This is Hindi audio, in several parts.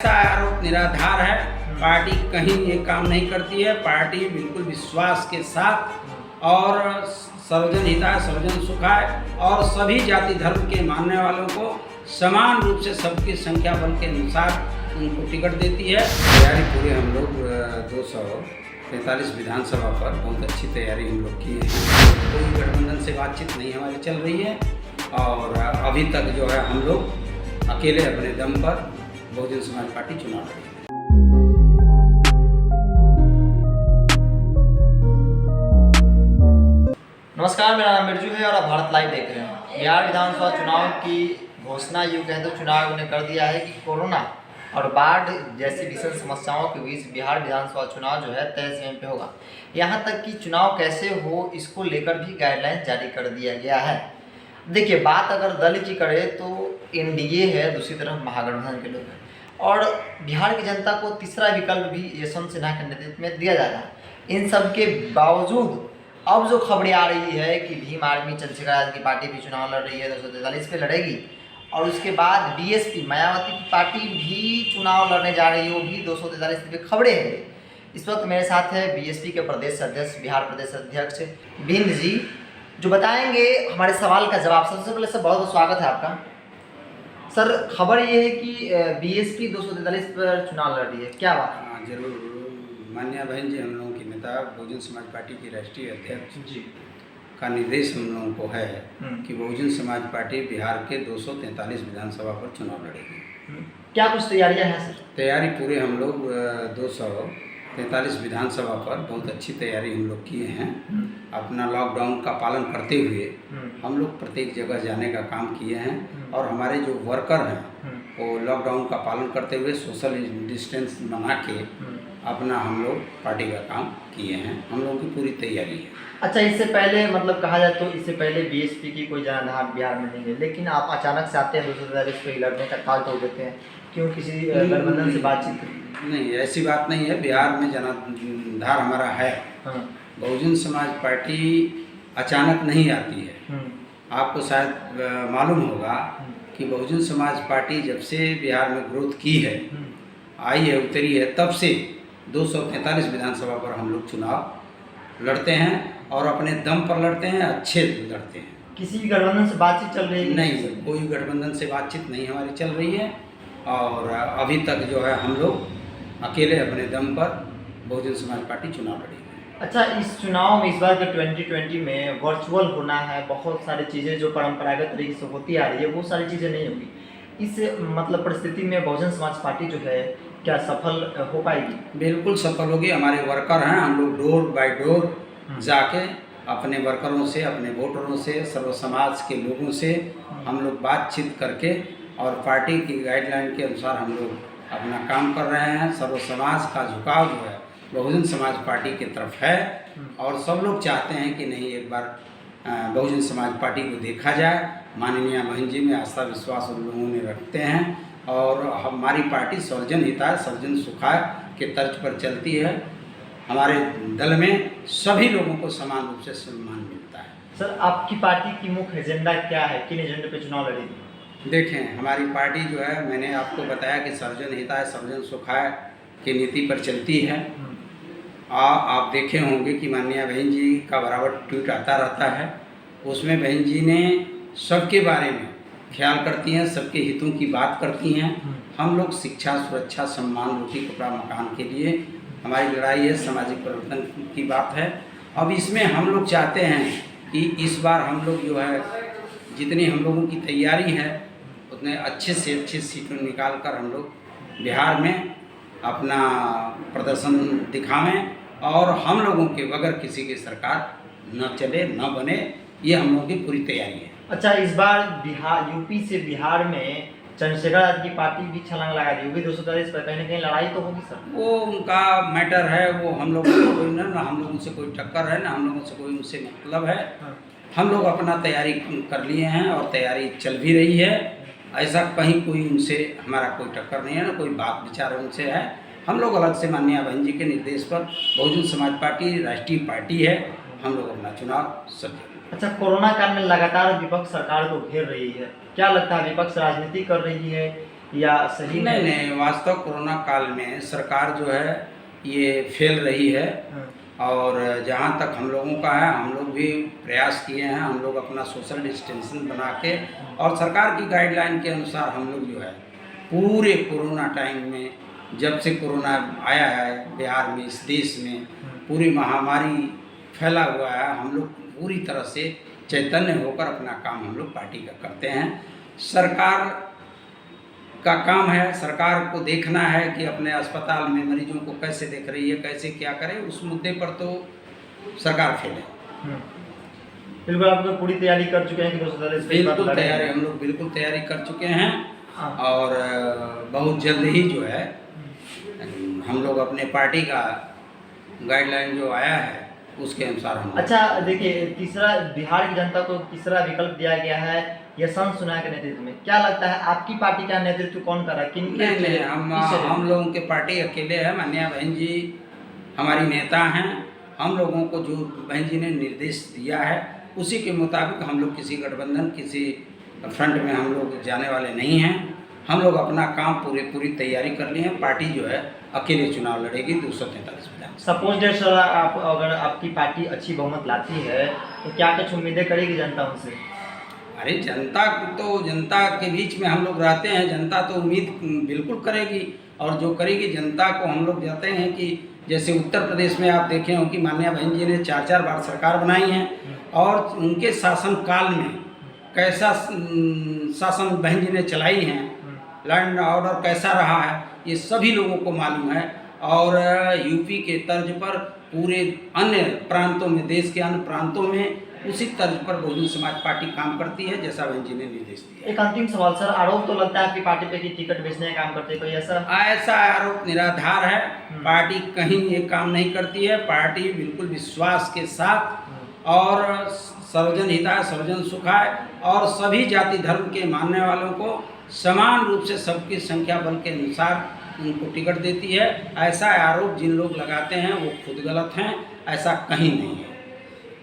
ऐसा आरोप निराधार है। पार्टी कहीं ये काम नहीं करती है। पार्टी बिल्कुल विश्वास के साथ और सर्वजन हिताय सर्वजन सुखाय और सभी जाति धर्म के मानने वालों को समान रूप से सबकी संख्या बल के अनुसार उनको टिकट देती है। तैयारी पूरे हम लोग 243 विधानसभा पर बहुत अच्छी तैयारी हम लोग की है। कोई गठबंधन से बातचीत नहीं हमारी चल रही है और अभी तक जो है हम लोग अकेले अपने दम पर बहुजन समाज पार्टी चुनाव लड़ी है। नमस्कार, मेरा नाम बिरजू है और आप भारत लाइव देख रहे हैं। बिहार विधानसभा चुनाव की घोषणा यूँ कहें तो चुनाव आयोग ने कर दिया है कि कोरोना और बाढ़ जैसी भीषण समस्याओं के बीच बिहार विधानसभा चुनाव जो है तय समय पे होगा। यहाँ तक कि चुनाव कैसे हो इसको लेकर भी गाइडलाइन जारी कर दिया गया है। देखिए, बात अगर दल की करें तो एनडीए है, दूसरी तरफ महागठबंधन के लोग हैं और बिहार की जनता को तीसरा विकल्प भी यशवंत सिन्हा के नेतृत्व में दिया जाता है। इन सब के बावजूद अब जो खबरें आ रही है कि भीम आर्मी चंद्रशेखर आजाद की पार्टी भी चुनाव लड़ रही है, 243 पे लड़ेगी और उसके बाद बीएसपी मायावती की पार्टी भी चुनाव लड़ने जा रही है, वो भी 243 पे खबरें हैं। इस वक्त मेरे साथ है बीएसपी के प्रदेश अध्यक्ष, बिहार प्रदेश अध्यक्ष बिंद जी, जो बताएंगे हमारे सवाल का जवाब। सबसे पहले सर बहुत बहुत स्वागत है आपका। सर, खबर ये है कि बीएसपी 243 पर चुनाव लड़ रही है, क्या बात है? हाँ जरूर। मान्या बहन जी, हम लोगों की नेता बहुजन समाज पार्टी की राष्ट्रीय अध्यक्ष जी का निर्देश हम लोगों को है कि बहुजन समाज पार्टी बिहार के 243 विधानसभा पर चुनाव लड़ेगी। क्या कुछ तैयारियां हैं सर? तैयारी पूरे हम लोग 243 विधानसभा पर बहुत अच्छी तैयारी हम लोग किए हैं। अपना लॉकडाउन का पालन करते हुए हम लोग प्रत्येक जगह जाने का काम किए हैं और हमारे जो वर्कर हैं वो लॉकडाउन का पालन करते हुए सोशल डिस्टेंस बना के अपना हम लोग पार्टी का काम किए हैं। हम लोगों की पूरी तैयारी है। अच्छा, इससे पहले मतलब कहा जाए तो इससे पहले बीएसपी की कोई जनाधार बिहार में नहीं है, लेकिन आप अचानक से आते हैं 243 पे लड़ने का काल तोड़ देते हैं, क्यों? किसी गठबंधन से बातचीत? नहीं, ऐसी बात नहीं है। बिहार में जनाधार हमारा है। बहुजन समाज पार्टी अचानक नहीं आती है। आपको शायद मालूम होगा कि बहुजन समाज पार्टी जब से बिहार में ग्रोथ की है, आई है, उतरी है, तब से 243 विधानसभा पर हम लोग चुनाव लड़ते हैं और अपने दम पर लड़ते हैं, अच्छे लड़ते हैं। किसी भी गठबंधन से बातचीत चल रही है? नहीं, कोई गठबंधन से बातचीत नहीं हमारी चल रही है और अभी तक जो है हम लोग अकेले अपने दम पर बहुजन समाज पार्टी चुनाव लड़ी है। अच्छा, इस चुनाव में इस बार के 2020 में वर्चुअल होना है, बहुत सारी चीज़ें जो परंपरागत तरीके से होती आ रही है वो सारी चीज़ें नहीं होगी। इस मतलब परिस्थिति में बहुजन समाज पार्टी जो है क्या सफल हो पाएगी? बिल्कुल सफल होगी। हमारे वर्कर हैं, हम लोग डोर बाय डोर जाके अपने वर्करों से, अपने वोटरों से, सर्व समाज के लोगों से हम लोग बातचीत करके और पार्टी की गाइडलाइन के अनुसार हम लोग अपना काम कर रहे हैं। सर्व समाज का झुकाव जो है बहुजन समाज पार्टी की तरफ है और सब लोग चाहते हैं कि नहीं, एक बार बहुजन समाज पार्टी को देखा जाए। माननीय बहन जी में आस्था विश्वास उन लोगों ने रखते हैं और हमारी पार्टी सर्वजन हिताय सर्वजन सुखाय के तर्ज पर चलती है। हमारे दल में सभी लोगों को समान रूप से सम्मान मिलता है। सर, आपकी पार्टी की मुख्य एजेंडा क्या है? किन एजेंडे पे चुनाव लड़ेगी? देखें, हमारी पार्टी जो है, मैंने आपको बताया कि सर्वजन हिताय सर्वजन सुखाय की नीति पर चलती है। आप देखे होंगे कि माननीय बहन जी का बराबर ट्वीट आता रहता है। उसमें बहन जी ने सबके बारे में ख्याल करती हैं, सबके हितों की बात करती हैं। हम लोग शिक्षा, सुरक्षा, सम्मान, रोटी, कपड़ा, मकान के लिए हमारी लड़ाई है, सामाजिक परिवर्तन की बात है। अब इसमें हम लोग चाहते हैं कि इस बार हम लोग जो है जितनी हम लोगों की तैयारी है उतने अच्छे से अच्छे सीटों निकाल कर हम लोग बिहार में अपना प्रदर्शन दिखावें और हम लोगों के बगैर किसी की सरकार न चले, न बने, ये हम लोगों की पूरी तैयारी है। अच्छा, इस बार बिहार, यूपी से बिहार में चंद्रशेखर आजाद की पार्टी भी छलांग लगा दी होगी 243 पर, कहीं ना कहीं लड़ाई तो होगी सर? वो उनका मैटर है, वो हम लोगों को कोई ना हम लोगों से कोई टक्कर है, ना हम लोगों से कोई उनसे मतलब है। हम लोग अपना तैयारी कर लिए हैं और तैयारी चल भी रही है। ऐसा कहीं कोई उनसे हमारा कोई टक्कर नहीं है, ना कोई बात विचार उनसे है। हम लोग अलग से माननीय बहन जी के निर्देश पर बहुजन समाज पार्टी राष्ट्रीय पार्टी है, हम लोग अपना चुनाव सब। अच्छा, कोरोना काल में लगातार विपक्ष सरकार को घेर रही है, क्या लगता है विपक्ष राजनीति कर रही है या सही नहीं नहीं, वास्तव कोरोना काल में सरकार जो है ये फेल रही है। और जहाँ तक हम लोगों का है, हम लोग भी प्रयास किए हैं, हम लोग अपना सोशल डिस्टेंसिंग बना के और सरकार की गाइडलाइन के अनुसार हम लोग जो है पूरे कोरोना टाइम में, जब से कोरोना आया है बिहार में, इस देश में पूरी महामारी फैला हुआ है, हम लोग पूरी तरह से चैतन्य होकर अपना काम हम लोग पार्टी का करते हैं। सरकार का काम है, सरकार को देखना है कि अपने अस्पताल में मरीजों को कैसे देख रही है, कैसे क्या करे, उस मुद्दे पर तो सरकार फेल है। बिल्कुल, आप लोग पूरी तैयारी कर चुके हैं कि 243 बिल्कुल तैयारी, हम लोग बिल्कुल तैयारी कर चुके हैं। और बहुत जल्द ही जो है हम लोग अपने पार्टी का गाइडलाइन जो आया है उसके अनुसार हम। अच्छा देखिए, तीसरा बिहार की जनता को तीसरा विकल्प दिया गया है यशवंत सिन्हा के नेतृत्व में। क्या लगता है आपकी पार्टी का नेतृत्व कौन कर रहा है? नहीं, हम लोगों के पार्टी अकेले है। माननीय बहन जी हमारी नेता हैं। हम लोगों को जो बहन जी ने निर्देश दिया है उसी के मुताबिक हम लोग किसी गठबंधन, किसी फ्रंट में हम लोग जाने वाले नहीं हैं। हम लोग अपना काम पूरी तैयारी कर लिए हैं। पार्टी जो है अकेले चुनाव लड़ेगी 243 विधान। सपोज डेट सर, आप अगर आपकी पार्टी अच्छी बहुमत लाती है तो क्या कुछ उम्मीदें करेगी जनता उनसे? अरे जनता के बीच में हम लोग रहते हैं, जनता तो उम्मीद बिल्कुल करेगी। और जो करेगी जनता को हम लोग जानते हैं कि जैसे उत्तर प्रदेश में आप देखे हो कि माननीय बहन जी ने 4 बार सरकार बनाई है और उनके शासन काल में कैसा शासन बहन जी ने चलाई है, लॉ एंड ऑर्डर कैसा रहा है, ये सभी लोगों को मालूम है। और यूपी के तर्ज पर पूरे अन्य प्रांतों में, देश के अन्य प्रांतों में उसी तर्ज पर बहुजन समाज पार्टी काम करती है जैसा बहन जी ने निर्देश दिया। एक अंतिम सवाल सर, आरोप तो लगता है आपकी पार्टी पे कि टिकट बेचने का काम करते हैं, कोई ऐसा आरोप निराधार है। पार्टी कहीं ये काम नहीं करती है। पार्टी बिल्कुल विश्वास के साथ और सर्वजन हिताय सर्वजन सुखाय और सभी जाति धर्म के मानने वालों को समान रूप से सबकी संख्या बल के अनुसार उनको टिकट देती है। ऐसा आरोप जिन लोग लगाते हैं वो खुद गलत हैं, ऐसा कहीं नहीं है।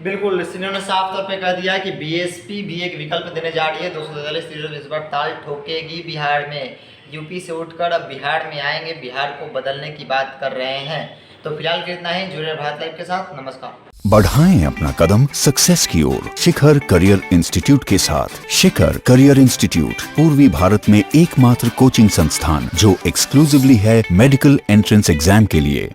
बिल्कुल, इन्होंने साफ तौर पे कह दिया है कि बीएसपी भी एक विकल्प देने जा रही है। 243 सीटों इस बार ताल ठोकेगी बिहार में। यूपी से उठकर अब बिहार में आएंगे, बिहार को बदलने की बात कर रहे हैं। तो फिलहाल के इतना ही। जुड़े भारत लाइव के साथ। नमस्कार। बढ़ाएं अपना कदम सक्सेस की ओर शिखर करियर इंस्टीट्यूट के साथ। शिखर करियर इंस्टीट्यूट पूर्वी भारत में एकमात्र कोचिंग संस्थान जो एक्सक्लूसिवली है मेडिकल एंट्रेंस एग्जाम के लिए।